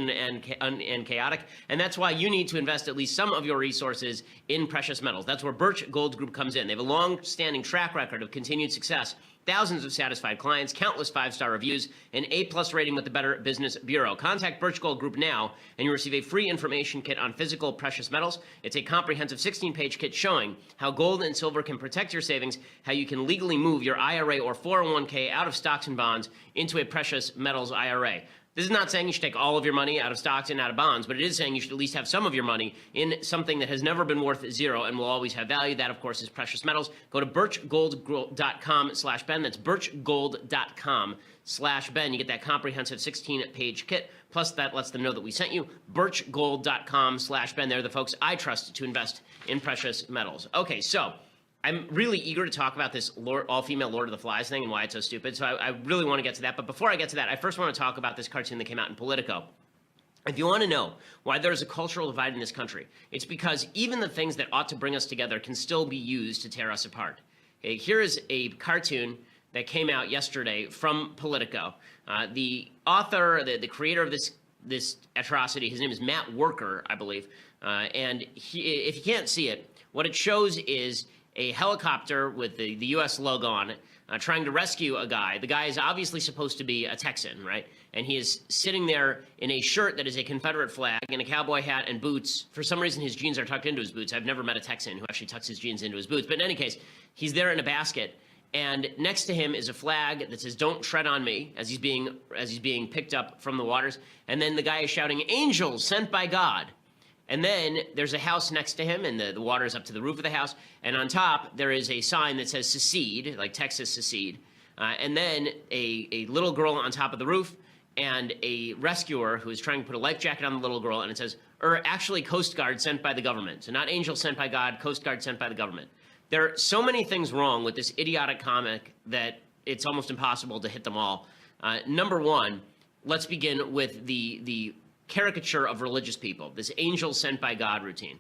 and chaotic, and that's why you need to invest at least some of your resources in precious metals. That's where Birch Gold Group comes in. They have a long-standing track record of continued success, thousands of satisfied clients, countless 5-star reviews, an A+ rating with the Better Business Bureau. Contact Birch Gold Group now, and you'll receive a free information kit on physical precious metals. It's a comprehensive 16-page kit showing how gold and silver can protect your savings, how you can legally move your IRA or 401k out of stocks and bonds into a precious metals IRA. This is not saying you should take all of your money out of stocks and out of bonds, but it is saying you should at least have some of your money in something that has never been worth zero and will always have value. That, of course, is precious metals. Go to birchgold.com/Ben. That's birchgold.com/Ben. You get that comprehensive 16-page kit. Plus, that lets them know that we sent you. birchgold.com/Ben. They're the folks I trust to invest in precious metals. Okay, so I'm really eager to talk about this all-female Lord of the Flies thing and why it's so stupid, so I really want to get to that. But before I get to that, I first want to talk about this cartoon that came out in Politico. If you want to know why there's a cultural divide in this country, it's because even the things that ought to bring us together can still be used to tear us apart. Okay, here is a cartoon that came out yesterday from Politico. The author, the creator of this atrocity, his name is Matt Worker, I believe, and if you can't see it, what it shows is a helicopter with the U.S. logo on it, trying to rescue a guy. The guy is obviously supposed to be a Texan, right? And he is sitting there in a shirt that is a Confederate flag and a cowboy hat and boots. For some reason, his jeans are tucked into his boots. I've never met a Texan who actually tucks his jeans into his boots. But in any case, he's there in a basket, and next to him is a flag that says, "Don't tread on me," as he's being picked up from the waters. And then the guy is shouting, "Angels sent by God." And then there's a house next to him, and the water is up to the roof of the house. And on top, there is a sign that says secede, like Texas secede. And then a little girl on top of the roof, and a rescuer who is trying to put a life jacket on the little girl, and it says, actually Coast Guard sent by the government. So not angels sent by God, Coast Guard sent by the government. There are so many things wrong with this idiotic comic that it's almost impossible to hit them all. Number one, let's begin with the caricature of religious people, this angel sent by God routine.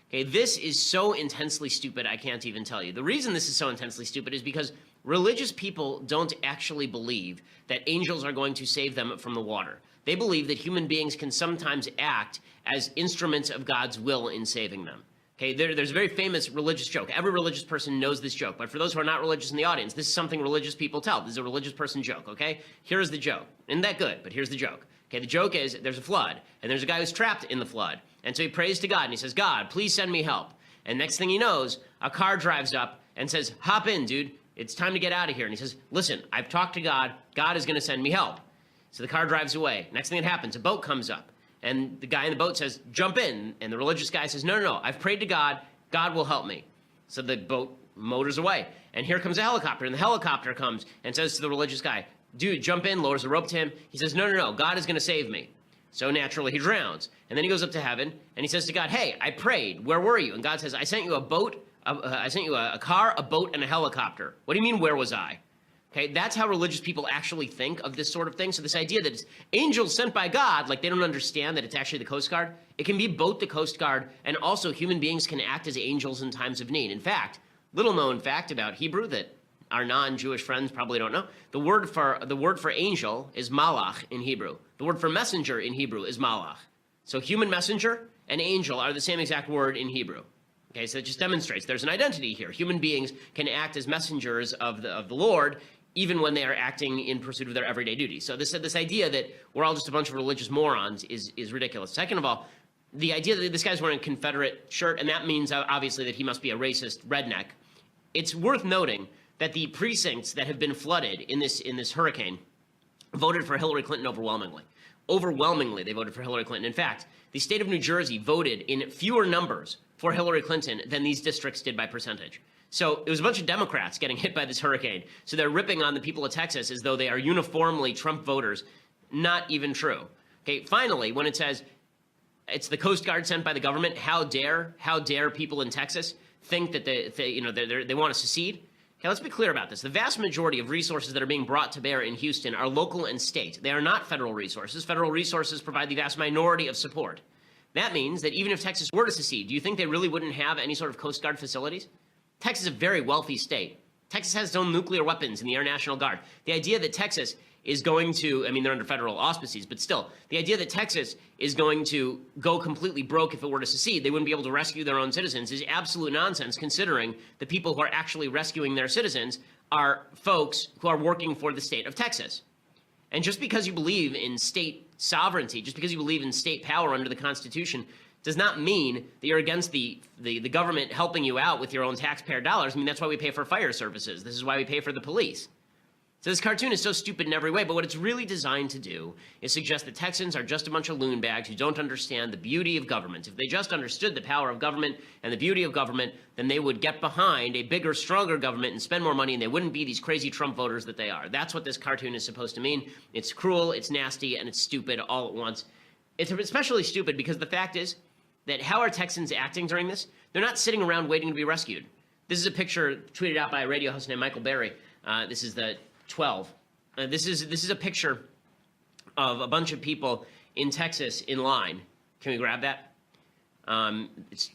Okay, this is so intensely stupid, I can't even tell you. The reason this is so intensely stupid is because religious people don't actually believe that angels are going to save them from the water. They believe that human beings can sometimes act as instruments of God's will in saving them. Okay, there's a very famous religious joke. Every religious person knows this joke, but for those who are not religious in the audience, this is something religious people tell. This is a religious person joke, okay? Here's the joke. Isn't that good? But here's the joke. Okay, the joke is there's a flood, and there's a guy who's trapped in the flood. And so he prays to God, and he says, "God, please send me help." And next thing he knows, a car drives up and says, "Hop in, dude. It's time to get out of here." And he says, "Listen, I've talked to God. God is going to send me help." So the car drives away. Next thing that happens, a boat comes up, and the guy in the boat says, "Jump in." And the religious guy says, "No, no, no. I've prayed to God. God will help me." So the boat motors away. And here comes a helicopter, and the helicopter comes and says to the religious guy, "Dude, jump in," lowers a rope to him. He says, "No, no, no, God is going to save me." So naturally, he drowns. And then he goes up to heaven, and he says to God, "Hey, I prayed. Where were you?" And God says, "I sent you a boat, I sent you a car, a boat, and a helicopter." What do you mean, where was I? Okay, that's how religious people actually think of this sort of thing. So this idea that it's angels sent by God, like they don't understand that it's actually the Coast Guard. It can be both the Coast Guard and also human beings can act as angels in times of need. In fact, little known fact about Hebrew that our non-Jewish friends probably don't know, the word for angel is malach in Hebrew. The word for messenger in Hebrew is malach. So human messenger and angel are the same exact word in Hebrew. Okay, so it just demonstrates there's an identity here. Human beings can act as messengers of the Lord even when they are acting in pursuit of their everyday duties. So this idea that we're all just a bunch of religious morons is ridiculous. Second of all, the idea that this guy's wearing a Confederate shirt, and that means obviously that he must be a racist redneck. It's worth noting that the precincts that have been flooded in this hurricane voted for Hillary Clinton overwhelmingly. Overwhelmingly, they voted for Hillary Clinton. In fact, the state of New Jersey voted in fewer numbers for Hillary Clinton than these districts did by percentage. So it was a bunch of Democrats getting hit by this hurricane. So they're ripping on the people of Texas as though they are uniformly Trump voters. Not even true. Okay, finally, when it says it's the Coast Guard sent by the government, how dare people in Texas think that they want to secede? Okay, let's be clear about this. The vast majority of resources that are being brought to bear in Houston are local and state. They are not federal resources. Federal resources provide the vast minority of support. That means that even if Texas were to secede, do you think they really wouldn't have any sort of Coast Guard facilities? Texas is a very wealthy state. Texas has its own nuclear weapons in the Air National Guard. The idea that Texas is going to, I mean, they're under federal auspices, but still, the idea that Texas is going to go completely broke if it were to secede, they wouldn't be able to rescue their own citizens, is absolute nonsense, considering the people who are actually rescuing their citizens are folks who are working for the state of Texas. And just because you believe in state sovereignty, just because you believe in state power under the Constitution, does not mean that you're against the government helping you out with your own taxpayer dollars. I mean, that's why we pay for fire services. This is why we pay for the police. So this cartoon is so stupid in every way, but what it's really designed to do is suggest that Texans are just a bunch of loon bags who don't understand the beauty of government. If they just understood the power of government and the beauty of government, then they would get behind a bigger, stronger government and spend more money, and they wouldn't be these crazy Trump voters that they are. That's what this cartoon is supposed to mean. It's cruel, it's nasty, and it's stupid all at once. It's especially stupid because the fact is that how are Texans acting during this? They're not sitting around waiting to be rescued. This is a picture tweeted out by a radio host named Michael Berry. This is the 12. This is a picture of a bunch of people in Texas in line. Can we grab that? It's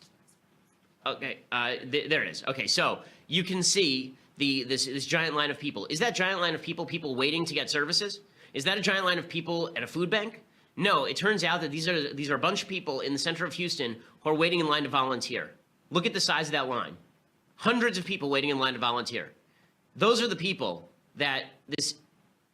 okay. There it is. Okay, so you can see this giant line of people. Is that giant line of people waiting to get services? Is that a giant line of people at a food bank? No, it turns out that these are a bunch of people in the center of Houston who are waiting in line to volunteer. Look at the size of that line. Hundreds of people waiting in line to volunteer. Those are the people that this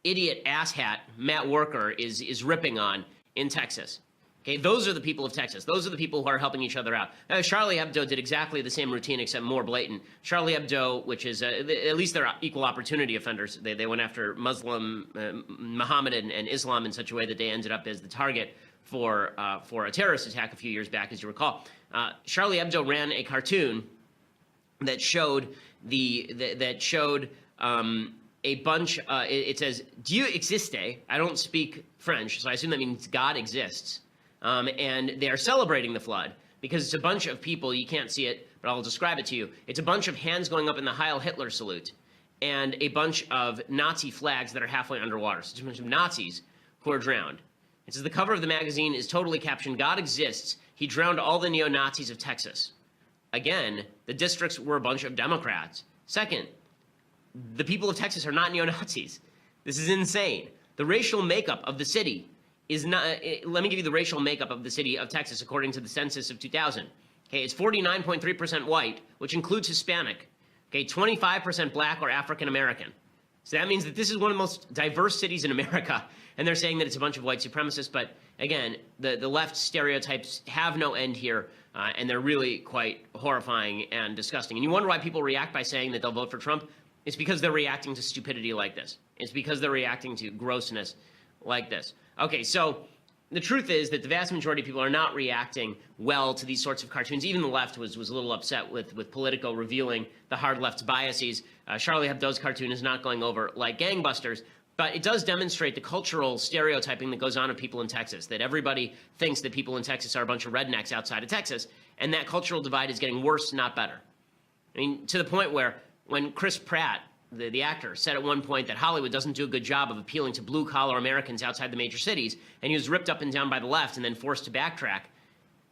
idiot asshat, Matt Worker, is ripping on in Texas. Okay, those are the people of Texas. Those are the people who are helping each other out. Charlie Hebdo did exactly the same routine, except more blatant. Charlie Hebdo, which is, at least they're equal opportunity offenders. They went after Muslim, Mohammedan, and Islam in such a way that they ended up as the target for a terrorist attack a few years back, as you recall. Charlie Hebdo ran a cartoon that showed a bunch, it says, Dieu existe. I don't speak French, so I assume that means God exists. And they are celebrating the flood because it's a bunch of people, you can't see it, but I'll describe it to you. It's a bunch of hands going up in the Heil Hitler salute and a bunch of Nazi flags that are halfway underwater. So it's a bunch of Nazis who are drowned. It says the cover of the magazine is totally captioned, God exists. He drowned all the neo-Nazis of Texas. Again, the districts were a bunch of Democrats. Second, the people of Texas are not neo-Nazis. This is insane. The racial makeup of the city is not, let me give you the racial makeup of the city of Texas according to the census of 2000. Okay, it's 49.3% white, which includes Hispanic. Okay, 25% black or African American. So that means that this is one of the most diverse cities in America, and they're saying that it's a bunch of white supremacists. But again, the left stereotypes have no end here, and they're really quite horrifying and disgusting. And you wonder why people react by saying that they'll vote for Trump. It's because they're reacting to stupidity like this. It's because they're reacting to grossness like this. Okay, so the truth is that the vast majority of people are not reacting well to these sorts of cartoons. Even the left was a little upset with Politico revealing the hard left's biases. Charlie Hebdo's cartoon is not going over like gangbusters, but it does demonstrate the cultural stereotyping that goes on of people in Texas, that everybody thinks that people in Texas are a bunch of rednecks outside of Texas, and that cultural divide is getting worse, not better. I mean, to the point where when Chris Pratt, the actor, said at one point that Hollywood doesn't do a good job of appealing to blue-collar Americans outside the major cities, and he was ripped up and down by the left and then forced to backtrack.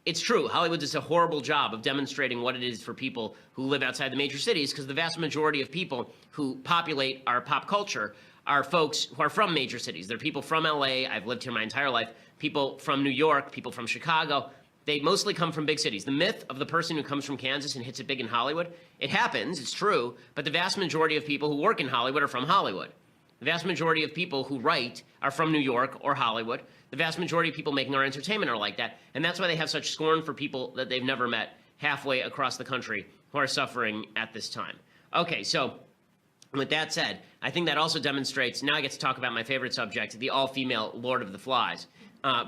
It's true. Hollywood does a horrible job of demonstrating what it is for people who live outside the major cities, because the vast majority of people who populate our pop culture are folks who are from major cities. They're people from LA. I've lived here my entire life. People from New York, people from Chicago. They mostly come from big cities. The myth of the person who comes from Kansas and hits it big in Hollywood, it happens, it's true, but the vast majority of people who work in Hollywood are from Hollywood. The vast majority of people who write are from New York or Hollywood. The vast majority of people making our entertainment are like that, and that's why they have such scorn for people that they've never met halfway across the country who are suffering at this time. Okay, so with that said, I think that also demonstrates, now I get to talk about my favorite subject, the all-female Lord of the Flies.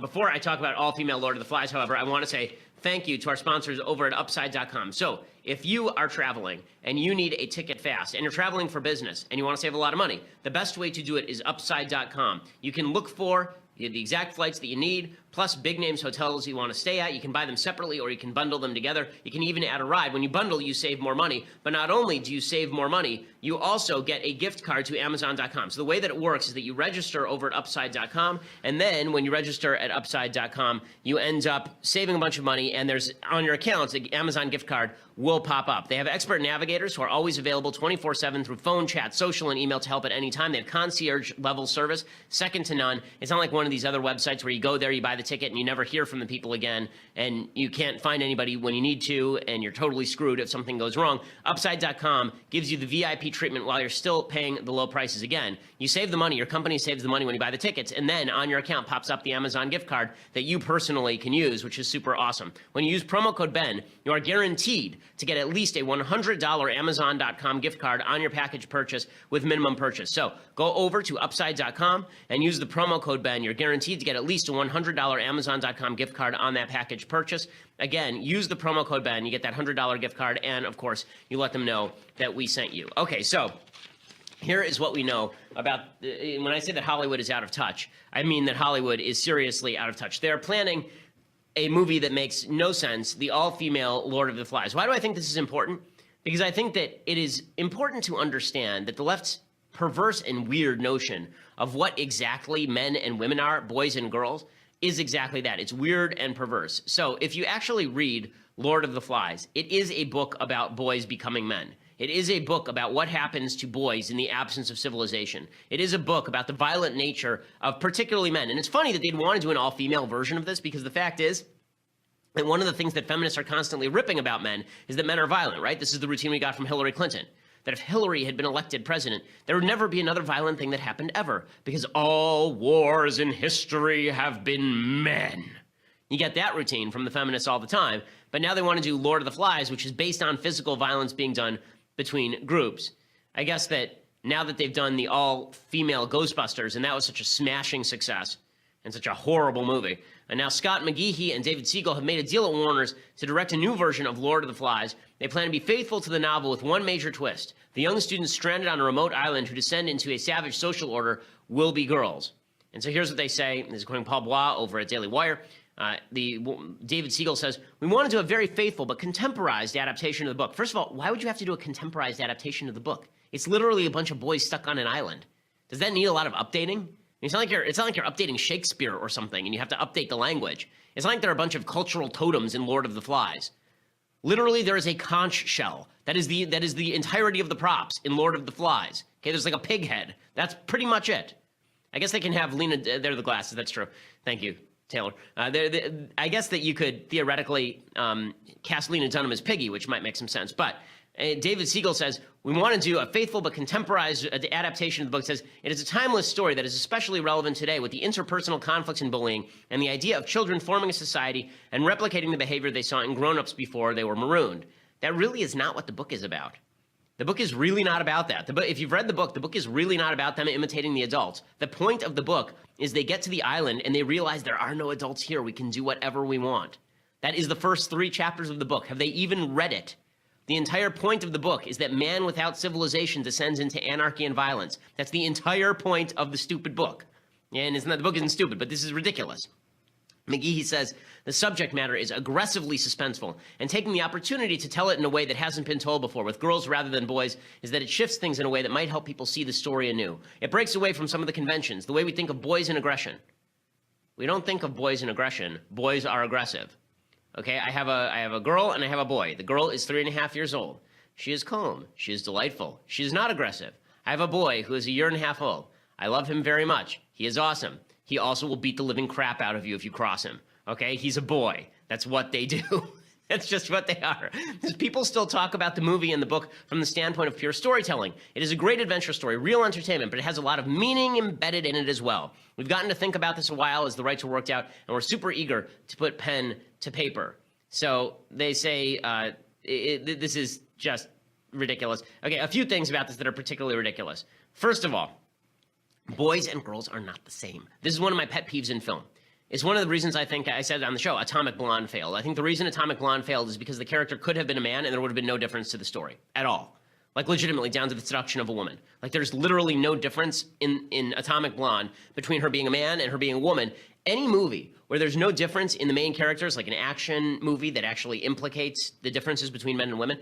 Before I talk about all-female Lord of the Flies, however, I want to say thank you to our sponsors over at Upside.com. So if you are traveling and you need a ticket fast and you're traveling for business and you want to save a lot of money, the best way to do it is Upside.com. You can look for You have the exact flights that you need, plus big names hotels you want to stay at. You can buy them separately or you can bundle them together. You can even add a ride. When you bundle, you save more money. But not only do you save more money, you also get a gift card to Amazon.com. So the way that it works is that you register over at Upside.com, and then when you register at Upside.com, you end up saving a bunch of money, and there's on your account, the Amazon gift card will pop up. They have expert navigators who are always available 24/7 through phone, chat, social, and email to help at any time. They have concierge level service, second to none. It's not like one of these other websites where you go there, you buy the ticket, and you never hear from the people again, and you can't find anybody when you need to, and you're totally screwed if something goes wrong. Upside.com gives you the VIP treatment while you're still paying the low prices. Again, you save the money, your company saves the money when you buy the tickets, and then on your account pops up the Amazon gift card that you personally can use, which is super awesome. When you use promo code Ben, you are guaranteed to get at least a $100 Amazon.com gift card on your package purchase with minimum purchase. So go over to Upside.com and use the promo code Ben. You're guaranteed to get at least a $100 Amazon.com gift card on that package purchase. Again, use the promo code Ben. You get that $100 gift card, and of course, you let them know that we sent you. Okay, so here is what we know about, when I say that Hollywood is out of touch, I mean that Hollywood is seriously out of touch. They're planning a movie that makes no sense, the all-female Lord of the Flies. Why do I think this is important? Because I think that it is important to understand that the left's perverse and weird notion of what exactly men and women are, boys and girls, is exactly that. It's weird and perverse. So if you actually read Lord of the Flies, it is a book about boys becoming men. It is a book about what happens to boys in the absence of civilization. It is a book about the violent nature of particularly men. And it's funny that they'd want to do an all-female version of this, because the fact is that one of the things that feminists are constantly ripping about men is that men are violent, right? This is the routine we got from Hillary Clinton. That if Hillary had been elected president, there would never be another violent thing that happened ever, because all wars in history have been men. You get that routine from the feminists all the time, but now they want to do Lord of the Flies, which is based on physical violence being done between groups. I guess that now that they've done the all-female Ghostbusters, and that was such a smashing success and such a horrible movie, and now Scott McGeehee and David Siegel have made a deal at Warner's to direct a new version of Lord of the Flies. They plan to be faithful to the novel with one major twist. The young students stranded on a remote island who descend into a savage social order will be girls. And so here's what they say. This is quoting Paul Bois over at Daily Wire. David Siegel says, "We want to do a very faithful but contemporized adaptation of the book." First of all, why would you have to do a contemporized adaptation of the book? It's literally a bunch of boys stuck on an island. Does that need a lot of updating? It's not like you're updating Shakespeare or something and you have to update the language. It's not like there are a bunch of cultural totems in Lord of the Flies. Literally, there is a conch shell. That is the entirety of the props in Lord of the Flies. Okay, there's like a pig head. That's pretty much it. I guess they can have Lena, they're the glasses, that's true. Thank you, Taylor. I guess that you could theoretically cast Lena Dunham as Piggy, which might make some sense. But David Siegel says, "We want to do a faithful but contemporized adaptation of the book." It says, "It is a timeless story that is especially relevant today with the interpersonal conflicts and bullying and the idea of children forming a society and replicating the behavior they saw in grown-ups before they were marooned." That really is not what the book is about. The book is really not about that. If you've read the book is really not about them imitating the adults. The point of the book is they get to the island and they realize there are no adults here. We can do whatever we want. That is the first 3 chapters of the book. Have they even read it? The entire point of the book is that man without civilization descends into anarchy and violence. That's the entire point of the stupid book. And the book isn't stupid, but this is ridiculous. McGeehee says, "The subject matter is aggressively suspenseful, and taking the opportunity to tell it in a way that hasn't been told before, with girls rather than boys, is that it shifts things in a way that might help people see the story anew. It breaks away from some of the conventions, the way we think of boys and aggression." We don't think of boys and aggression. Boys are aggressive. Okay, I have a girl and I have a boy. The girl is 3.5 years old. She is calm. She is delightful. She is not aggressive. I have a boy who is 1.5 years old. I love him very much. He is awesome. He also will beat the living crap out of you if you cross him. Okay, he's a boy. That's what they do. That's just what they are. People still talk about the movie and the book from the standpoint of pure storytelling. It is a great adventure story, real entertainment, but it has a lot of meaning embedded in it as well. We've gotten to think about this a while as the rights were worked out, and we're super eager to put pen to paper. So they say this is just ridiculous. Okay, a few things about this that are particularly ridiculous. First of all, boys and girls are not the same. This is one of my pet peeves in film. It's one of the reasons I think I said on the show, Atomic Blonde failed. I think the reason Atomic Blonde failed is because the character could have been a man and there would have been no difference to the story at all. Like legitimately down to the seduction of a woman. Like there's literally no difference in Atomic Blonde between her being a man and her being a woman. Any movie where there's no difference in the main characters, like an action movie that actually implicates the differences between men and women,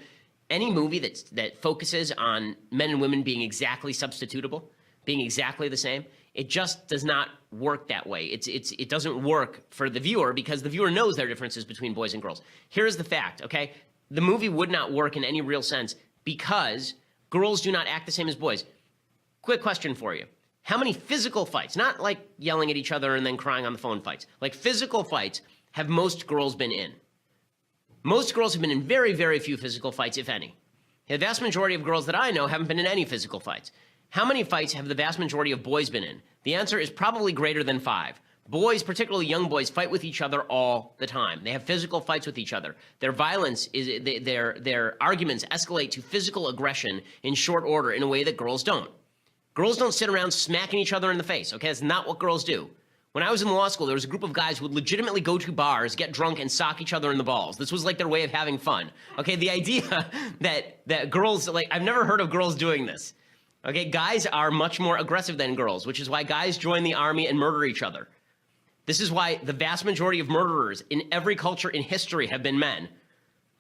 any movie that focuses on men and women being exactly substitutable, being exactly the same, it just does not work that way. It doesn't work for the viewer because the viewer knows there are differences between boys and girls. Here's the fact, okay? The movie would not work in any real sense because girls do not act the same as boys. Quick question for you. How many physical fights, not like yelling at each other and then crying on the phone fights, like physical fights have most girls been in? Most girls have been in very, very few physical fights, if any. The vast majority of girls that I know haven't been in any physical fights. How many fights have the vast majority of boys been in? The answer is probably greater than 5. Boys, particularly young boys, fight with each other all the time. They have physical fights with each other. Their violence is their arguments escalate to physical aggression in short order in a way that girls don't. Girls don't sit around smacking each other in the face, okay? That's not what girls do. When I was in law school, there was a group of guys who would legitimately go to bars, get drunk, and sock each other in the balls. This was like their way of having fun. Okay, the idea that girls, like, I've never heard of girls doing this. Okay, guys are much more aggressive than girls, which is why guys join the army and murder each other. This is why the vast majority of murderers in every culture in history have been men.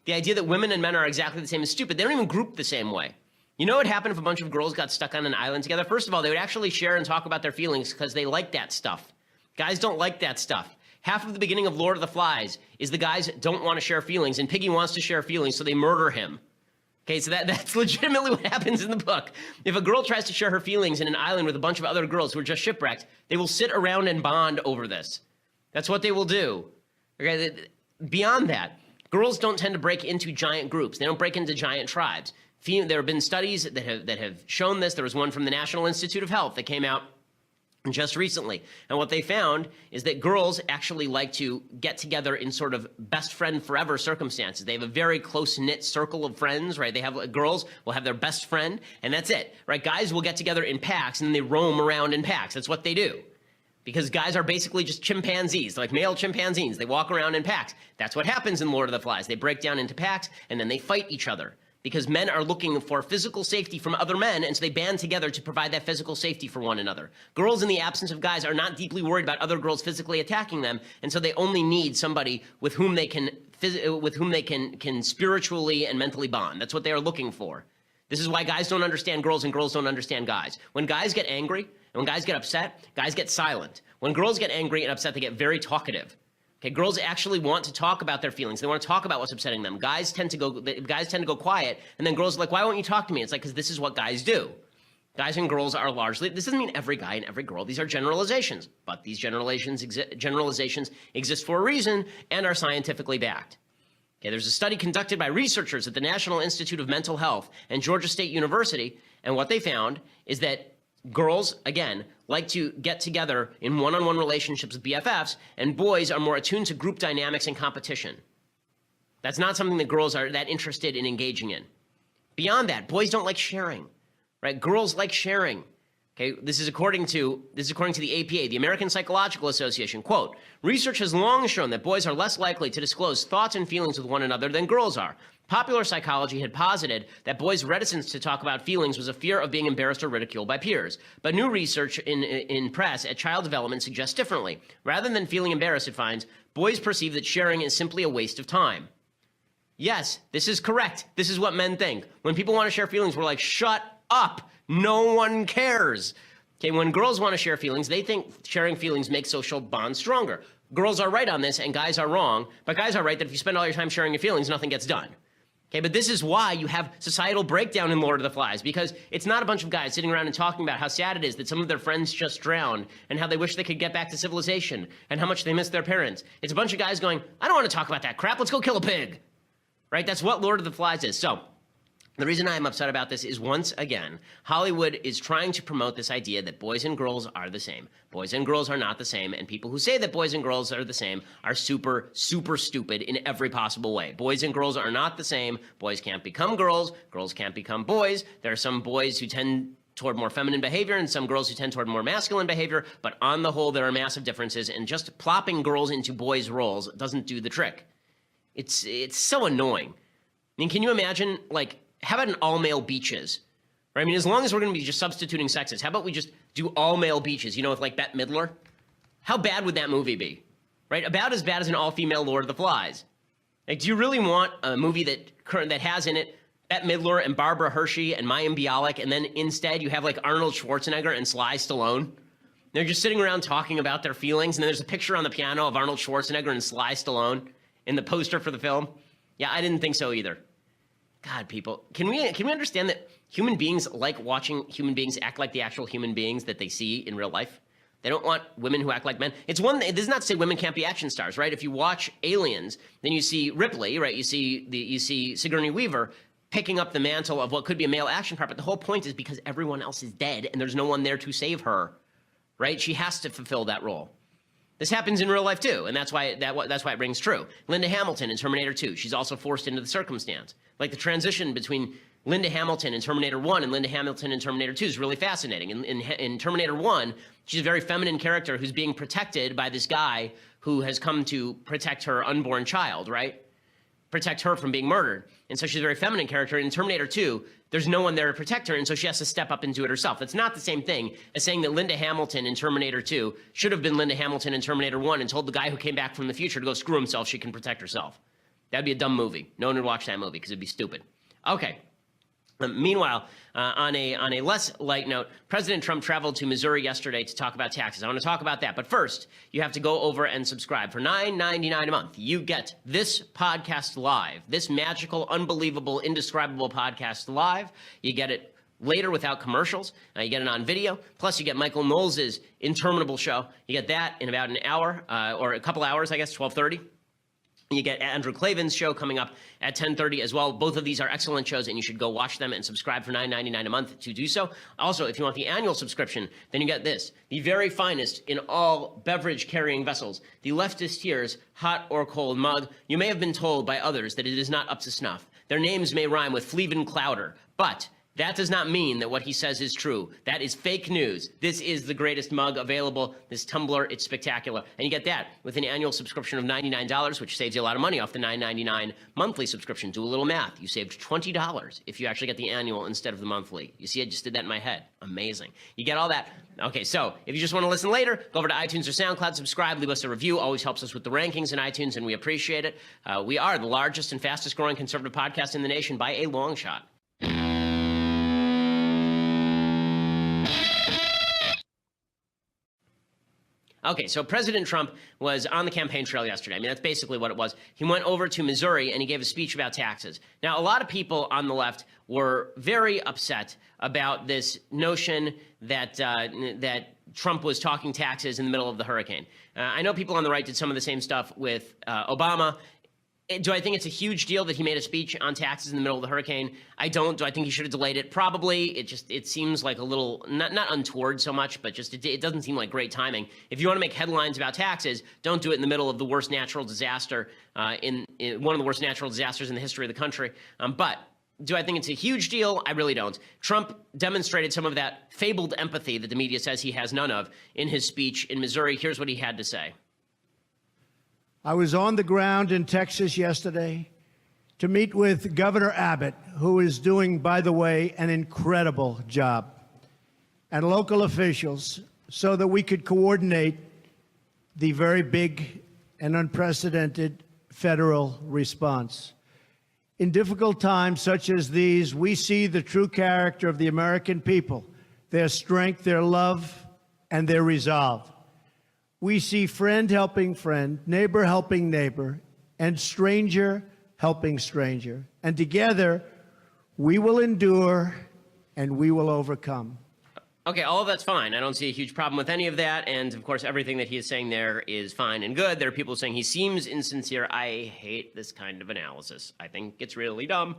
The idea that women and men are exactly the same is stupid. They don't even group the same way. You know what would happen if a bunch of girls got stuck on an island together? First of all, they would actually share and talk about their feelings because they like that stuff. Guys don't like that stuff. Half of the beginning of Lord of the Flies is the guys don't want to share feelings, and Piggy wants to share feelings, so they murder him. Okay, so that's legitimately what happens in the book. If a girl tries to share her feelings in an island with a bunch of other girls who are just shipwrecked, they will sit around and bond over this. That's what they will do. Okay, beyond that, girls don't tend to break into giant groups. They don't break into giant tribes. There have been studies that have shown this. There was one from the National Institute of Health that came out just recently. And what they found is that girls actually like to get together in sort of best friend forever circumstances. They have a very close-knit circle of friends, right? They have girls will have their best friend, and that's it, right? Guys will get together in packs, and they roam around in packs. That's what they do. Because guys are basically just chimpanzees, like male chimpanzees. They walk around in packs. That's what happens in Lord of the Flies. They break down into packs, and then they fight each other. Because men are looking for physical safety from other men, and so they band together to provide that physical safety for one another. Girls, in the absence of guys, are not deeply worried about other girls physically attacking them, and so they only need somebody with whom they can spiritually and mentally bond. That's what they are looking for. This is why guys don't understand girls and girls don't understand guys. When guys get angry and when guys get upset, guys get silent. When girls get angry and upset, they get very talkative. Okay, girls actually want to talk about their feelings. They want to talk about what's upsetting them. Guys tend to go quiet, and then girls are like, "Why won't you talk to me?" It's like, because this is what guys do. Guys and girls are largely. This doesn't mean every guy and every girl. These are generalizations, but these generalizations exist for a reason and are scientifically backed. Okay, there's a study conducted by researchers at the National Institute of Mental Health and Georgia State University, and what they found is that girls, again, like to get together in one-on-one relationships with BFFs, and boys are more attuned to group dynamics and competition. That's not something that girls are that interested in engaging in. Beyond that, boys don't like sharing, right? Girls like sharing. Okay, this is according to the APA, the American Psychological Association. Quote, research has long shown that boys are less likely to disclose thoughts and feelings with one another than girls are. Popular psychology had posited that boys' reticence to talk about feelings was a fear of being embarrassed or ridiculed by peers. But new research in press at child development suggests differently. Rather than feeling embarrassed, it finds, boys perceive that sharing is simply a waste of time. Yes, this is correct. This is what men think. When people want to share feelings, we're like, shut up. No one cares. Okay, when girls want to share feelings, they think sharing feelings makes social bonds stronger. Girls are right on this and guys are wrong, but guys are right that if you spend all your time sharing your feelings, nothing gets done. Okay, but this is why you have societal breakdown in Lord of the Flies, because it's not a bunch of guys sitting around and talking about how sad it is that some of their friends just drowned and how they wish they could get back to civilization and how much they miss their parents. It's a bunch of guys going, I don't want to talk about that crap, let's go kill a pig. Right, that's what Lord of the Flies is. So, the reason I'm upset about this is, once again, Hollywood is trying to promote this idea that boys and girls are the same. Boys and girls are not the same, and people who say that boys and girls are the same are super, super stupid in every possible way. Boys and girls are not the same. Boys can't become girls. Girls can't become boys. There are some boys who tend toward more feminine behavior and some girls who tend toward more masculine behavior, but on the whole, there are massive differences, and just plopping girls into boys' roles doesn't do the trick. It's so annoying. I mean, can you imagine, like, how about an all-male beaches? Right? I mean, as long as we're going to be just substituting sexes, how about we just do all-male beaches, with like Bette Midler? How bad would that movie be? Right? About as bad as an all-female Lord of the Flies. Like, do you really want a movie that has in it Bette Midler and Barbara Hershey and Mayim Bialik, and then instead you have like Arnold Schwarzenegger and Sly Stallone? They're just sitting around talking about their feelings, and then there's a picture on the piano of Arnold Schwarzenegger and Sly Stallone in the poster for the film. Yeah, I didn't think so either. God, people, can we understand that human beings like watching human beings act like the actual human beings that they see in real life? They don't want women who act like men. It does not say women can't be action stars, right? If you watch Aliens, then you see Ripley, right? You see Sigourney Weaver picking up the mantle of what could be a male action part, but the whole point is because everyone else is dead and there's no one there to save her, right? She has to fulfill that role. This happens in real life too, and that's why it rings true. Linda Hamilton in Terminator 2, she's also forced into the circumstance. Like the transition between Linda Hamilton in Terminator 1 and Linda Hamilton in Terminator 2 is really fascinating. In Terminator 1, she's a very feminine character who's being protected by this guy who has come to protect her unborn child, right? Protect her from being murdered. And so she's a very feminine character. In Terminator 2, there's no one there to protect her, and so she has to step up and do it herself. That's not the same thing as saying that Linda Hamilton in Terminator 2 should have been Linda Hamilton in Terminator 1 and told the guy who came back from the future to go screw himself, she can protect herself. That'd be a dumb movie. No one would watch that movie because it'd be stupid. Okay. Meanwhile, on a less light note, President Trump traveled to Missouri yesterday to talk about taxes. I want to talk about that. But first, you have to go over and subscribe. For $9.99 a month, you get this podcast live, this magical, unbelievable, indescribable podcast live. You get it later without commercials. You get it on video. Plus, you get Michael Knowles' interminable show. You get that in about an hour or a couple hours, I guess, 12:30. You get Andrew Klavan's show coming up at 10:30 as well. Both of these are excellent shows, and you should go watch them and subscribe for $9.99 a month to do so. Also, if you want the annual subscription, then you get this, the very finest in all beverage-carrying vessels, the Leftist Tears hot or cold mug. You may have been told by others that it is not up to snuff. Their names may rhyme with Fleven Clowder, but that does not mean that what he says is true. That is fake news. This is the greatest mug available. This tumbler, it's spectacular. And you get that with an annual subscription of $99, which saves you a lot of money off the $9.99 monthly subscription. Do a little math. You saved $20 if you actually get the annual instead of the monthly. You see, I just did that in my head. Amazing. You get all that. Okay, so if you just want to listen later, go over to iTunes or SoundCloud, subscribe, leave us a review. Always helps us with the rankings in iTunes, and we appreciate it. We are the largest and fastest growing conservative podcast in the nation by a long shot. Okay, so President Trump was on the campaign trail yesterday. I mean, that's basically what it was. He went over to Missouri and he gave a speech about taxes. Now, a lot of people on the left were very upset about this notion that that Trump was talking taxes in the middle of the hurricane. I know people on the right did some of the same stuff with Obama. Do I think it's a huge deal that he made a speech on taxes in the middle of the hurricane? I don't. Do I think he should have delayed it? Probably. It seems like a little, not untoward so much, but just it doesn't seem like great timing. If you want to make headlines about taxes, don't do it in the middle of the worst natural disaster, in one of the worst natural disasters in the history of the country. But do I think it's a huge deal? I really don't. Trump demonstrated some of that fabled empathy that the media says he has none of in his speech in Missouri. Here's what he had to say. I was on the ground in Texas yesterday to meet with Governor Abbott, who is doing, by the way, an incredible job, and local officials so that we could coordinate the very big and unprecedented federal response. In difficult times such as these, we see the true character of the American people, their strength, their love, and their resolve. We see friend helping friend, neighbor helping neighbor, and stranger helping stranger. And together, we will endure and we will overcome. Okay, all of that's fine. I don't see a huge problem with any of that. And of course, everything that he is saying there is fine and good. There are people saying he seems insincere. I hate this kind of analysis. I think it's really dumb.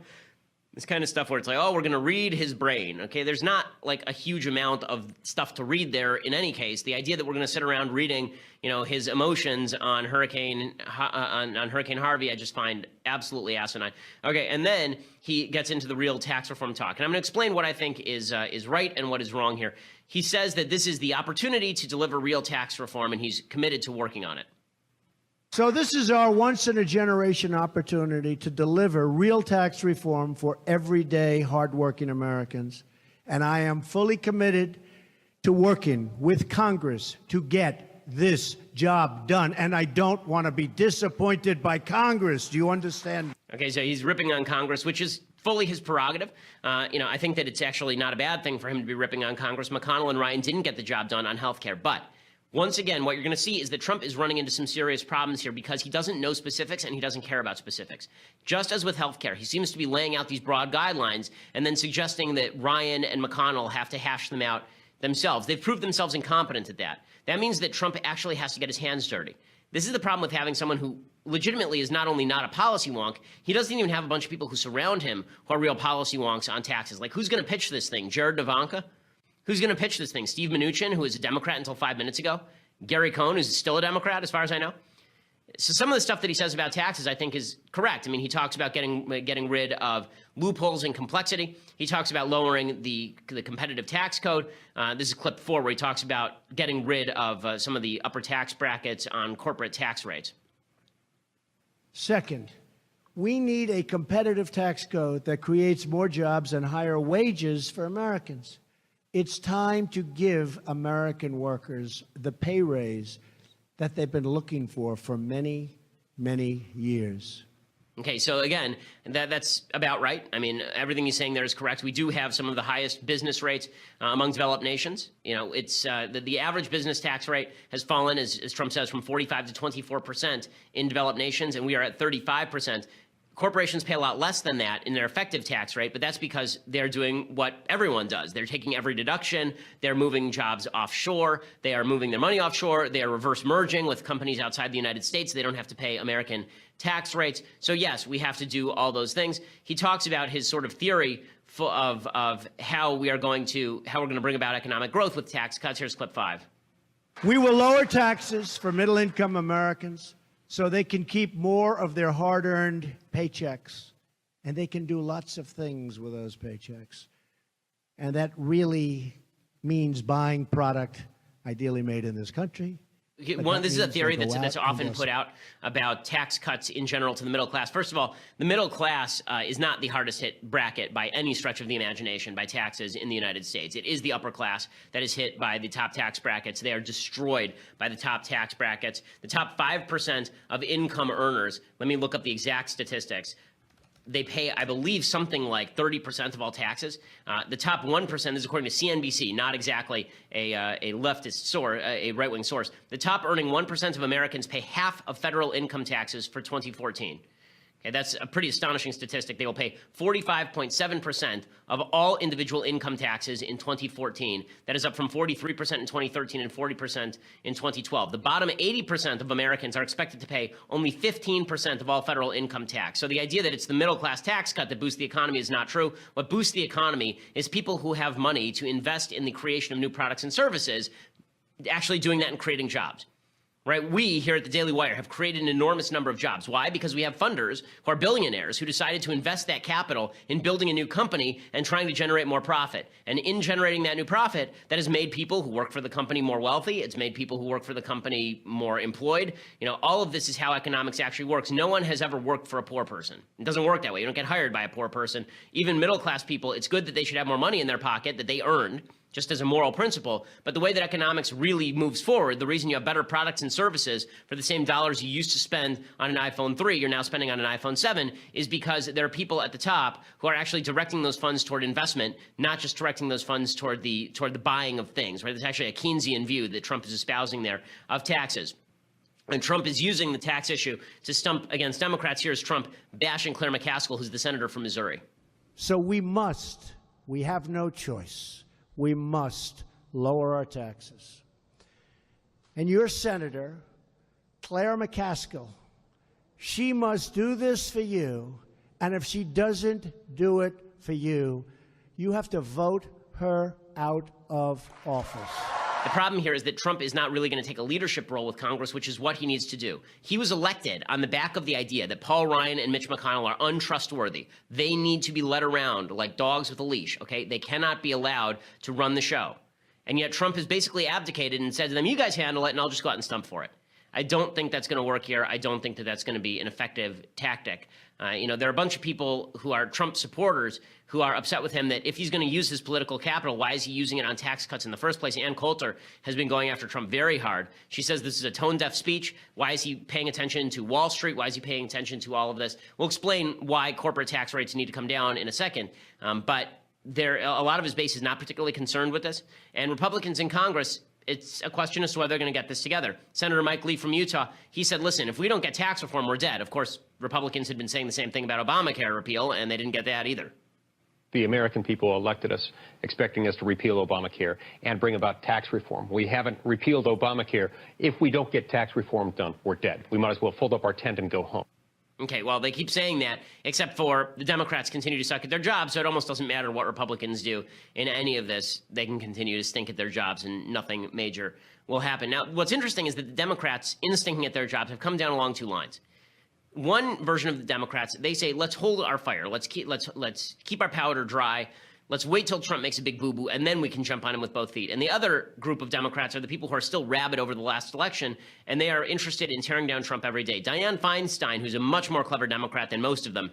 This kind of stuff where it's like, oh, we're going to read his brain. Okay, there's not like a huge amount of stuff to read there in any case. The idea that we're going to sit around reading, his emotions on Hurricane Harvey, I just find absolutely asinine. Okay, and then he gets into the real tax reform talk. And I'm going to explain what I think is right and what is wrong here. He says that this is the opportunity to deliver real tax reform, and he's committed to working on it. So this is our once-in-a-generation opportunity to deliver real tax reform for everyday, hardworking Americans. And I am fully committed to working with Congress to get this job done. And I don't want to be disappointed by Congress. Do you understand? Okay, so he's ripping on Congress, which is fully his prerogative. I think that it's actually not a bad thing for him to be ripping on Congress. McConnell and Ryan didn't get the job done on health care. But once again, what you're going to see is that Trump is running into some serious problems here because he doesn't know specifics and he doesn't care about specifics. Just as with health care, he seems to be laying out these broad guidelines and then suggesting that Ryan and McConnell have to hash them out themselves. They've proved themselves incompetent at that. That means that Trump actually has to get his hands dirty. This is the problem with having someone who legitimately is not only not a policy wonk, he doesn't even have a bunch of people who surround him who are real policy wonks on taxes. Like, who's going to pitch this thing? Jared and Ivanka? Who's going to pitch this thing? Steve Mnuchin, who is a Democrat until 5 minutes ago? Gary Cohn, who's still a Democrat, as far as I know? So some of the stuff that he says about taxes, I think, is correct. I mean, he talks about getting rid of loopholes and complexity. He talks about lowering the competitive tax code. This is clip 4, where he talks about getting rid of some of the upper tax brackets on corporate tax rates. Second, we need a competitive tax code that creates more jobs and higher wages for Americans. It's time to give American workers the pay raise that they've been looking for many, many years. Okay, so again, that's about right. I mean, everything he's saying there is correct. We do have some of the highest business rates among developed nations. You know, it's the average business tax rate has fallen, as Trump says, from 45 to 24% in developed nations, and we are at 35%. Corporations pay a lot less than that in their effective tax rate, but that's because they're doing what everyone does. They're taking every deduction. They're moving jobs offshore. They are moving their money offshore. They are reverse merging with companies outside the United States. They don't have to pay American tax rates. So yes, we have to do all those things. He talks about his sort of theory of how we're going to bring about economic growth with tax cuts. Here's clip 5. We will lower taxes for middle-income Americans so they can keep more of their hard-earned paychecks, and they can do lots of things with those paychecks. And that really means buying product ideally made in this country. This is a theory that's often put out about tax cuts in general to the middle class. First of all, the middle class is not the hardest hit bracket by any stretch of the imagination by taxes in the United States. It is the upper class that is hit by the top tax brackets. They are destroyed by the top tax brackets. The top 5% of income earners, let me look up the exact statistics. They pay, I believe, something like 30% of all taxes. The top 1% is according to CNBC, not exactly a leftist source, a right-wing source. The top earning 1% of Americans pay half of federal income taxes for 2014. Okay, that's a pretty astonishing statistic. They will pay 45.7% of all individual income taxes in 2014. That is up from 43% in 2013 and 40% in 2012. The bottom 80% of Americans are expected to pay only 15% of all federal income tax. So the idea that it's the middle class tax cut that boosts the economy is not true. What boosts the economy is people who have money to invest in the creation of new products and services, actually doing that and creating jobs. Right? We here at the Daily Wire have created an enormous number of jobs. Why? Because we have funders who are billionaires who decided to invest that capital in building a new company and trying to generate more profit. And in generating that new profit, that has made people who work for the company more wealthy. It's made people who work for the company more employed. You know, all of this is how economics actually works. No one has ever worked for a poor person. It doesn't work that way. You don't get hired by a poor person. Even middle class people, it's good that they should have more money in their pocket that they earned, just as a moral principle. But the way that economics really moves forward, the reason you have better products and services for the same dollars you used to spend on an iPhone 3, you're now spending on an iPhone 7, is because there are people at the top who are actually directing those funds toward investment, not just directing those funds toward the buying of things, right? There's actually a Keynesian view that Trump is espousing there of taxes. And Trump is using the tax issue to stump against Democrats. Here's Trump bashing Claire McCaskill, who's the senator from Missouri. So we have no choice. We must lower our taxes. And your senator, Claire McCaskill, she must do this for you. And if she doesn't do it for you, you have to vote her out of office. The problem here is that Trump is not really going to take a leadership role with Congress, which is what he needs to do. He was elected on the back of the idea that Paul Ryan and Mitch McConnell are untrustworthy. They need to be led around like dogs with a leash, okay? They cannot be allowed to run the show. And yet Trump has basically abdicated and said to them, you guys handle it, and I'll just go out and stump for it. I don't think that's going to work here. I don't think that that's going to be an effective tactic. There are a bunch of people who are Trump supporters who are upset with him that if he's going to use his political capital, why is he using it on tax cuts in the first place? Ann Coulter has been going after Trump very hard. She says this is a tone-deaf speech. Why is he paying attention to Wall Street? Why is he paying attention to all of this? We'll explain why corporate tax rates need to come down in a second. But a lot of his base is not particularly concerned with this. And Republicans in Congress, it's a question as to whether they're going to get this together. Senator Mike Lee from Utah, he said, listen, if we don't get tax reform, we're dead. Of course, Republicans had been saying the same thing about Obamacare repeal, and they didn't get that either. The American people elected us expecting us to repeal Obamacare and bring about tax reform. We haven't repealed Obamacare. If we don't get tax reform done, we're dead. We might as well fold up our tent and go home. Okay, well, they keep saying that, except for the Democrats continue to suck at their jobs, so it almost doesn't matter what Republicans do in any of this. They can continue to stink at their jobs, and nothing major will happen. Now, what's interesting is that the Democrats, in stinking at their jobs, have come down along two lines. One version of the Democrats, they say, let's hold our fire. Let's keep our powder dry. Let's wait till Trump makes a big boo-boo, and then we can jump on him with both feet. And the other group of Democrats are the people who are still rabid over the last election, and they are interested in tearing down Trump every day. Dianne Feinstein, who's a much more clever Democrat than most of them,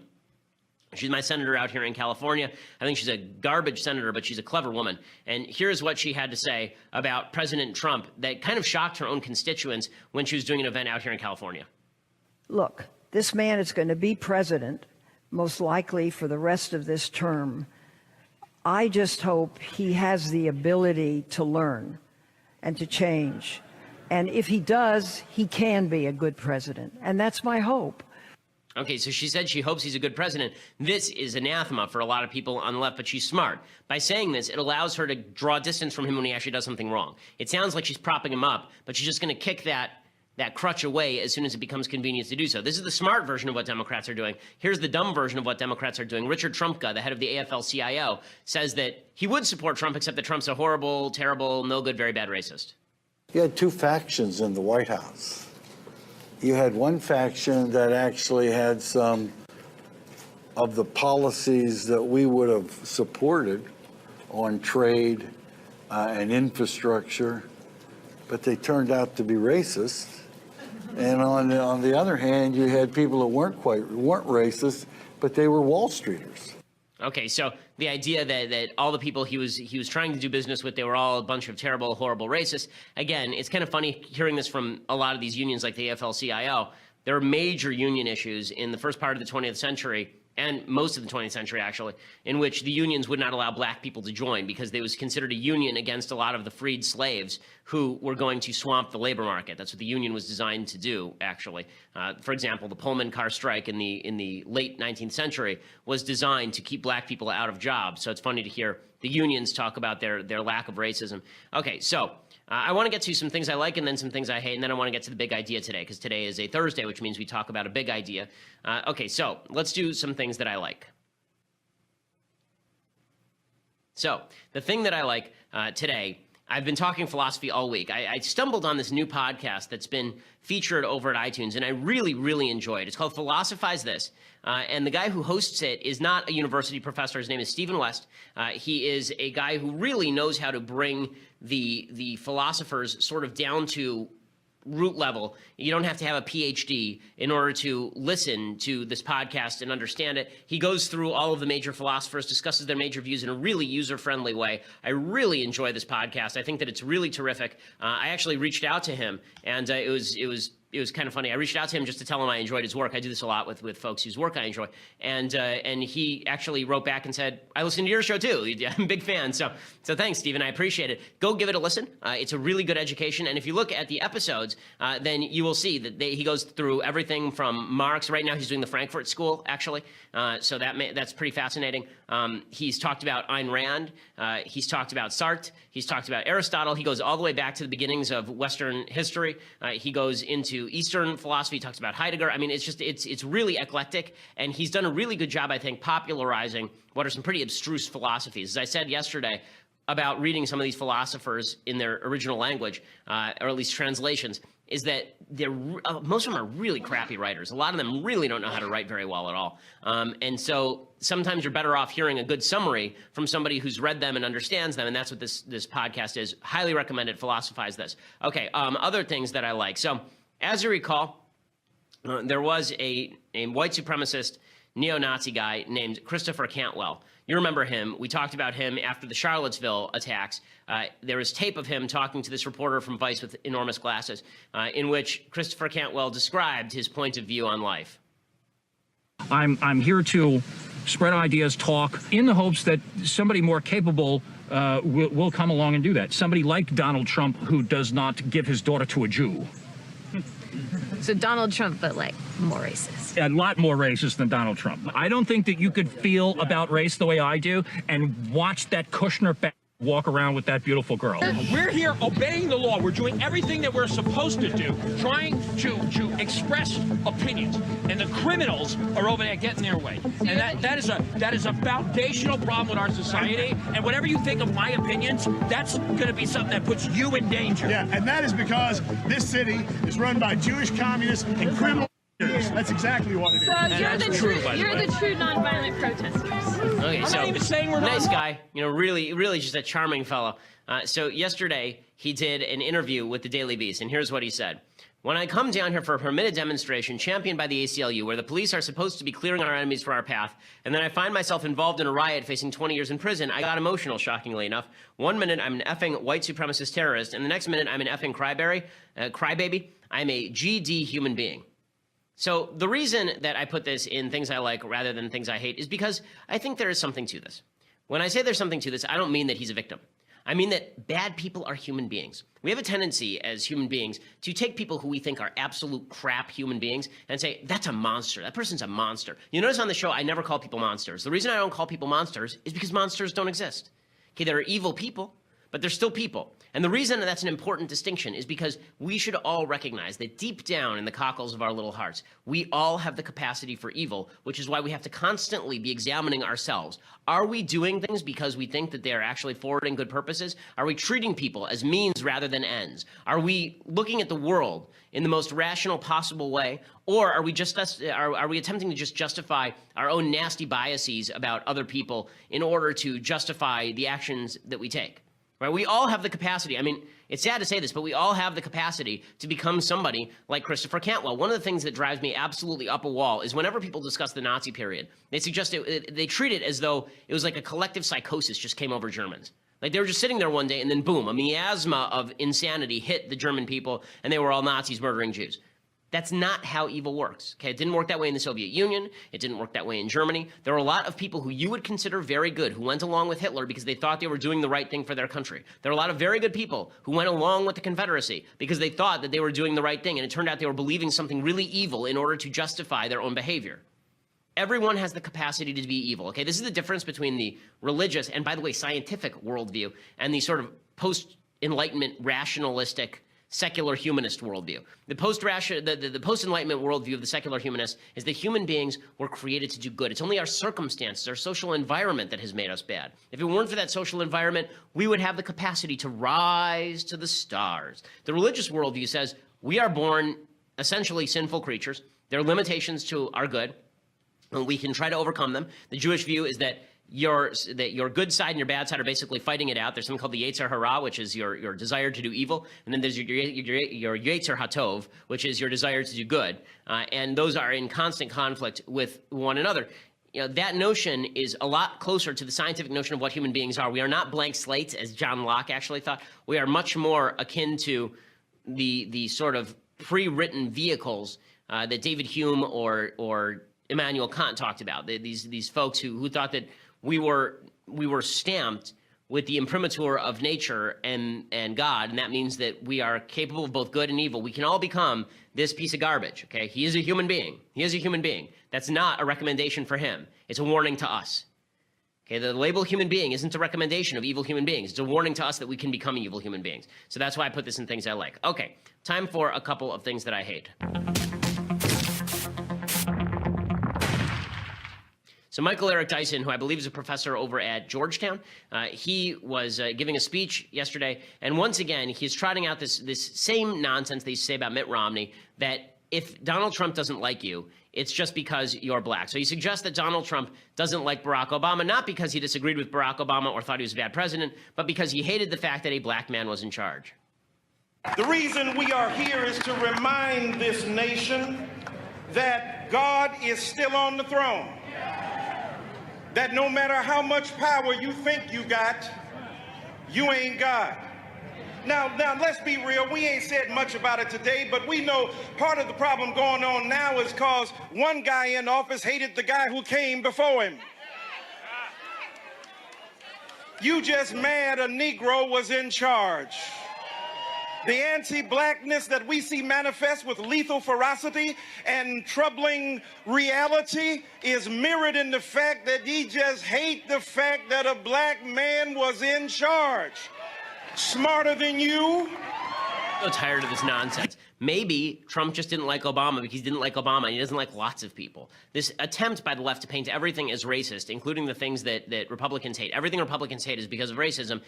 she's my senator out here in California. I think she's a garbage senator, but she's a clever woman. And here's what she had to say about President Trump that kind of shocked her own constituents when she was doing an event out here in California. Look, this man is going to be president, most likely for the rest of this term. I just hope he has the ability to learn and to change. And if he does, he can be a good president. And that's my hope. Okay, so she said she hopes he's a good president. This is anathema for a lot of people on the left, but she's smart. By saying this, it allows her to draw distance from him when he actually does something wrong. It sounds like she's propping him up, but she's just going to kick that crutch away as soon as it becomes convenient to do so. This is the smart version of what Democrats are doing. Here's the dumb version of what Democrats are doing. Richard Trumka, the head of the AFL-CIO, says that he would support Trump, except that Trump's a horrible, terrible, no good, very bad racist. You had two factions in the White House. You had one faction that actually had some of the policies that we would have supported on trade and infrastructure, but they turned out to be racist. And on the other hand, you had people that weren't racist, but they were Wall Streeters. Okay, so the idea that all the people he was trying to do business with, they were all a bunch of terrible, horrible racists. Again, it's kind of funny hearing this from a lot of these unions like the AFL-CIO. There are major union issues in the first part of the 20th century, and most of the 20th century, actually, in which the unions would not allow black people to join because they was considered a union against a lot of the freed slaves who were going to swamp the labor market. That's what the union was designed to do, actually. For example, the Pullman car strike in the late 19th century was designed to keep black people out of jobs. So it's funny to hear the unions talk about their lack of racism. Okay, so I want to get to some things I like and then some things I hate, and then I want to get to the big idea today, because today is a Thursday, which means we talk about a big idea. Okay, so let's do some things that I like. So the thing that I like today, I've been talking philosophy all week. I stumbled on this new podcast that's been featured over at iTunes, and I really, really enjoy it. It's called Philosophize This, and the guy who hosts it is not a university professor. His name is Stephen West. He is a guy who really knows how to bring the philosophers sort of down to root level. You don't have to have a PhD in order to listen to this podcast and understand it. He goes through all of the major philosophers, discusses their major views in a really user-friendly way. I really enjoy this podcast. I think that it's really terrific. I actually reached out to him, and it was kind of funny. I reached out to him just to tell him I enjoyed his work. I do this a lot with folks whose work I enjoy. And he actually wrote back and said, I listen to your show too. I'm a big fan. So thanks, Stephen. I appreciate it. Go give it a listen. It's a really good education. And if you look at the episodes, then you will see that he goes through everything from Marx. Right now he's doing the Frankfurt School, actually. So that's pretty fascinating. He's talked about Ayn Rand. He's talked about Sartre. He's talked about Aristotle. He goes all the way back to the beginnings of Western history. He goes into Eastern philosophy. He talks about Heidegger. I mean, it's really eclectic, and he's done a really good job, I think, popularizing what are some pretty abstruse philosophies. As I said yesterday about reading some of these philosophers in their original language, or at least translations, is that most of them are really crappy writers. A lot of them really don't know how to write very well at all. And so sometimes you're better off hearing a good summary from somebody who's read them and understands them, and that's what this podcast is. Highly recommended. Philosophize This. Okay, other things that I like. So As you recall, there was a white supremacist neo-Nazi guy named Christopher Cantwell. You remember him. We talked about him after the Charlottesville attacks. There was tape of him talking to this reporter from Vice with enormous glasses, in which Christopher Cantwell described his point of view on life. I'm here to spread ideas, talk, in the hopes that somebody more capable will come along and do that. Somebody like Donald Trump, who does not give his daughter to a Jew. So Donald Trump, but like more racist. A lot more racist than Donald Trump. I don't think that you could feel about race the way I do and watch that Kushner walk around with that beautiful girl. We're here obeying the law. We're doing everything that we're supposed to do, trying to express opinions. And the criminals are over there getting their way. And that is a foundational problem with our society. And whatever you think of my opinions, that's going to be something that puts you in danger. Yeah, and that is because this city is run by Jewish communists and criminals. That's exactly what it is. So you're the true nonviolent protesters. Okay, I'm so not even saying we're nice not. guy, really just a charming fellow. So yesterday he did an interview with the Daily Beast, and here's what he said. When I come down here for a permitted demonstration championed by the ACLU, where the police are supposed to be clearing our enemies for our path, and then I find myself involved in a riot facing 20 years in prison, I got emotional, shockingly enough. 1 minute I'm an effing white supremacist terrorist, and the next minute I'm an effing crybaby. I'm a GD human being. So the reason that I put this in things I like rather than things I hate is because I think there is something to this. When I say there's something to this, I don't mean that he's a victim. I mean that bad people are human beings. We have a tendency as human beings to take people who we think are absolute crap human beings and say, that's a monster. That person's a monster. You notice on the show, I never call people monsters. The reason I don't call people monsters is because monsters don't exist. Okay, there are evil people, but they're still people. And the reason that's an important distinction is because we should all recognize that deep down in the cockles of our little hearts, we all have the capacity for evil, which is why we have to constantly be examining ourselves. Are we doing things because we think that they are actually forwarding good purposes? Are we treating people as means rather than ends? Are we looking at the world in the most rational possible way? Or are we attempting to just justify our own nasty biases about other people in order to justify the actions that we take? Right? We all have the capacity. I mean, it's sad to say this, but we all have the capacity to become somebody like Christopher Cantwell. One of the things that drives me absolutely up a wall is whenever people discuss the Nazi period, they suggest they treat it as though it was like a collective psychosis just came over Germans. Like they were just sitting there one day and then boom, a miasma of insanity hit the German people and they were all Nazis murdering Jews. That's not how evil works. Okay, it didn't work that way in the Soviet Union. It didn't work that way in Germany. There were a lot of people who you would consider very good who went along with Hitler because they thought they were doing the right thing for their country. There are a lot of very good people who went along with the Confederacy because they thought that they were doing the right thing, and it turned out they were believing something really evil in order to justify their own behavior. Everyone has the capacity to be evil. Okay, this is the difference between the religious and, by the way, scientific worldview and the sort of post-Enlightenment rationalistic secular humanist worldview. The post-Enlightenment worldview of the secular humanists is that human beings were created to do good. It's only our circumstances, our social environment that has made us bad. If it weren't for that social environment, we would have the capacity to rise to the stars. The religious worldview says we are born essentially sinful creatures. There are limitations to our good, and we can try to overcome them. The Jewish view is that your good side and your bad side are basically fighting it out. There's something called the Yetzer Hara, which is your desire to do evil, and then there's your Yetzer HaTov, which is your desire to do good, and those are in constant conflict with one another. You know, that notion is a lot closer to the scientific notion of what human beings are. We are not blank slates, as John Locke actually thought. We are much more akin to the sort of pre-written vehicles that David Hume or Immanuel Kant talked about. These folks who thought that we were stamped with the imprimatur of nature and God, and that means that we are capable of both good and evil. We can all become this piece of garbage, okay? He is a human being. He is a human being. That's not a recommendation for him. It's a warning to us. Okay, the label human being isn't a recommendation of evil human beings. It's a warning to us that we can become evil human beings. So that's why I put this in things I like. Okay, time for a couple of things that I hate. So Michael Eric Dyson, who I believe is a professor over at Georgetown, he was giving a speech yesterday, and once again, he's trotting out this same nonsense they used to say about Mitt Romney, that if Donald Trump doesn't like you, it's just because you're black. So he suggests that Donald Trump doesn't like Barack Obama, not because he disagreed with Barack Obama or thought he was a bad president, but because he hated the fact that a black man was in charge. The reason we are here is to remind this nation that God is still on the throne. That no matter how much power you think you got, you ain't God. Now, let's be real. We ain't said much about it today, but we know part of the problem going on now is because one guy in office hated the guy who came before him. You just mad a Negro was in charge. The anti-blackness that we see manifest with lethal ferocity and troubling reality is mirrored in the fact that ye just hate the fact that a black man was in charge. Smarter than you. So tired of this nonsense. Maybe Trump just didn't like Obama because he didn't like Obama and he doesn't like lots of people. This attempt by the left to paint everything as racist, including the things that Republicans hate. Everything Republicans hate is because of racism.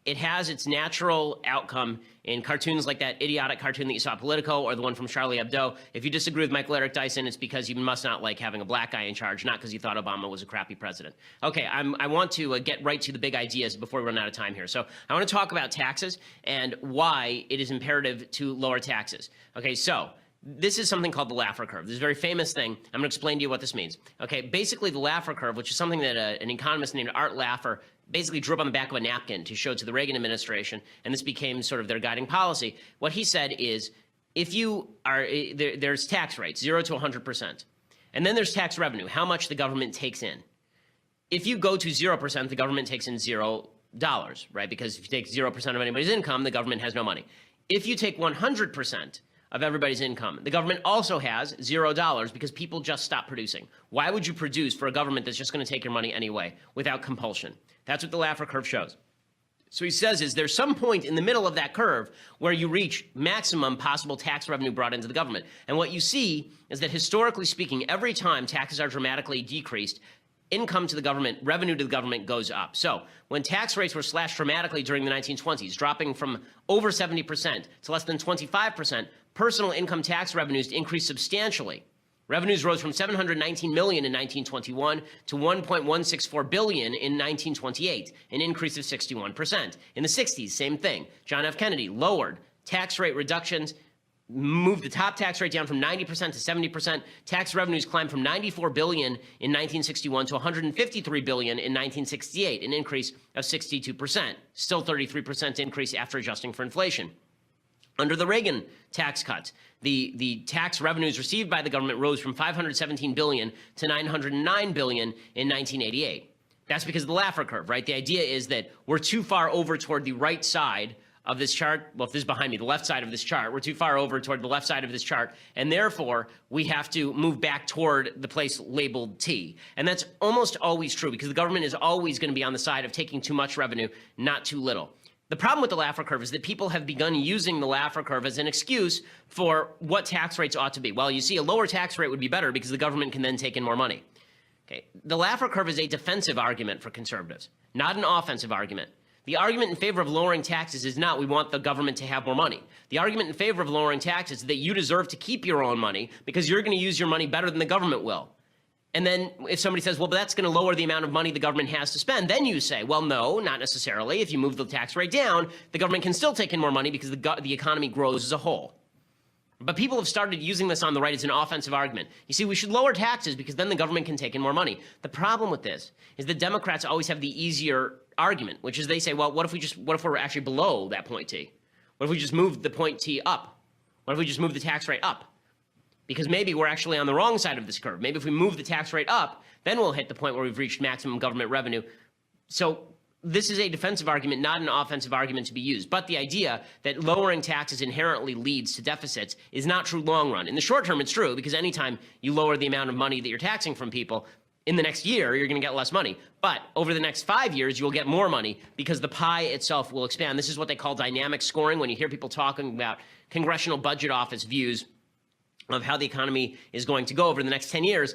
It has its natural outcome in cartoons like that idiotic cartoon that you saw at Politico or the one from Charlie Hebdo. If you disagree with Michael Eric Dyson, it's because you must not like having a black guy in charge, not because you thought Obama was a crappy president. Okay, I want to get right to the big ideas before we run out of time here. So I want to talk about taxes and why it is imperative to lower taxes. Okay, so this is something called the Laffer curve. This is a very famous thing. I'm going to explain to you what this means. Okay, basically the Laffer curve, which is something that an economist named Art Laffer basically drew up on the back of a napkin to show to the Reagan administration, and this became sort of their guiding policy. What he said is, if you are, there's tax rates, 0 to 100%. And then there's tax revenue, how much the government takes in. If you go to 0%, the government takes in $0, right? Because if you take 0% of anybody's income, the government has no money. If you take 100% of everybody's income, the government also has $0 because people just stop producing. Why would you produce for a government that's just going to take your money anyway without compulsion? That's what the Laffer curve shows. So he says is there's some point in the middle of that curve where you reach maximum possible tax revenue brought into the government. And what you see is that historically speaking, every time taxes are dramatically decreased, income to the government, revenue to the government goes up. So when tax rates were slashed dramatically during the 1920s, dropping from over 70% to less than 25%, personal income tax revenues increased substantially. Revenues rose from $719 million in 1921 to $1.164 billion in 1928, an increase of 61%. In the 60s, same thing. John F. Kennedy lowered tax rate reductions, moved the top tax rate down from 90% to 70%. Tax revenues climbed from $94 billion in 1961 to $153 billion in 1968, an increase of 62%. Still 33% increase after adjusting for inflation. Under the Reagan tax cuts, the tax revenues received by the government rose from $517 billion to $909 billion in 1988. That's because of the Laffer curve, right? The idea is that we're too far over toward the right side of this chart. Well, if this is behind me, the left side of this chart, we're too far over toward the left side of this chart, and therefore we have to move back toward the place labeled T. And that's almost always true because the government is always going to be on the side of taking too much revenue, not too little. The problem with the Laffer curve is that people have begun using the Laffer curve as an excuse for what tax rates ought to be. Well, you see, a lower tax rate would be better because the government can then take in more money. Okay. The Laffer curve is a defensive argument for conservatives, not an offensive argument. The argument in favor of lowering taxes is not we want the government to have more money. The argument in favor of lowering taxes is that you deserve to keep your own money because you're going to use your money better than the government will. And then if somebody says, well, but that's going to lower the amount of money the government has to spend, then you say, well, no, not necessarily. If you move the tax rate down, the government can still take in more money because the economy grows as a whole. But people have started using this on the right as an offensive argument. You see, we should lower taxes because then the government can take in more money. The problem with this is that Democrats always have the easier argument, which is they say, well, what if we're actually below that point T? What if we just move the point T up? What if we just move the tax rate up? Because maybe we're actually on the wrong side of this curve. Maybe if we move the tax rate up, then we'll hit the point where we've reached maximum government revenue. So this is a defensive argument, not an offensive argument to be used. But the idea that lowering taxes inherently leads to deficits is not true long run. In the short term, it's true because anytime you lower the amount of money that you're taxing from people, in the next year, you're going to get less money. But over the next 5 years, you'll get more money because the pie itself will expand. This is what they call dynamic scoring. When you hear people talking about Congressional Budget Office views of how the economy is going to go over the next 10 years,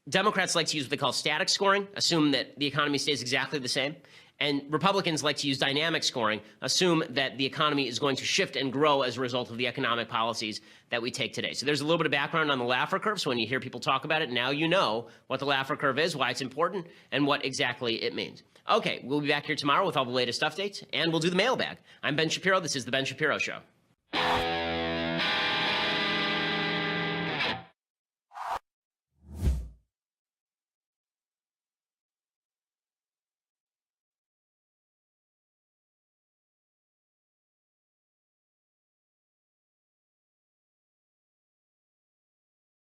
Democrats like to use what they call static scoring, assume that the economy stays exactly the same. And Republicans like to use dynamic scoring, assume that the economy is going to shift and grow as a result of the economic policies that we take today. So there's a little bit of background on the Laffer curve. So when you hear people talk about it, now you know what the Laffer curve is, why it's important, and what exactly it means. Okay, we'll be back here tomorrow with all the latest updates, and we'll do the mailbag. I'm Ben Shapiro. This is The Ben Shapiro Show. you.